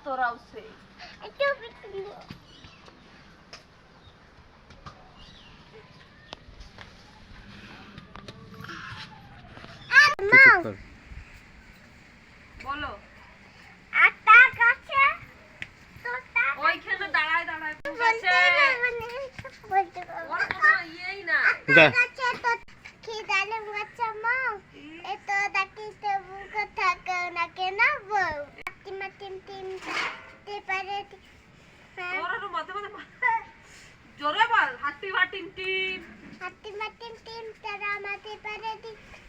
তোরাও সে বলো আটা গাছে তোতা ওইখানে দাঁড়ায় দাঁড়ায় বসে ওর কোনো ইয়েই না গাছে তো খিদালে গাছে মা এতো ডাকিতে বুকে থাকে না কেন বউ টিম তে পারে ওর মধ্যে মধ্যে জোরে বল হাতি বাটিম টিম টিম তারা মাতে পারে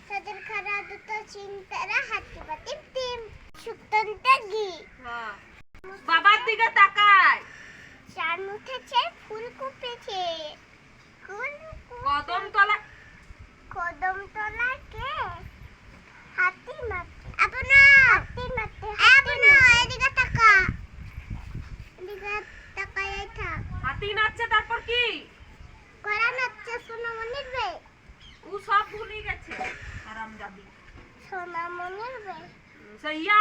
তাদের খারা দুটো চিন তারা হাতি বাটিম টিম সুতন্তা গি হ্যাঁ বাবার দিকে তাকায় চার মুঠেছে ফুল কুপেছে কদম তলা কদম তলা কে হাতি মাতে আপনা হাতি মাতে আপনা এদিকে তাকা এদিকে তাকায় থাক হাতি নাচছে তারপর কি করা নাচছে সোনামণির বে ও সব ভুলে গেছে আরামজাদি সোনামণির বে সেইয়া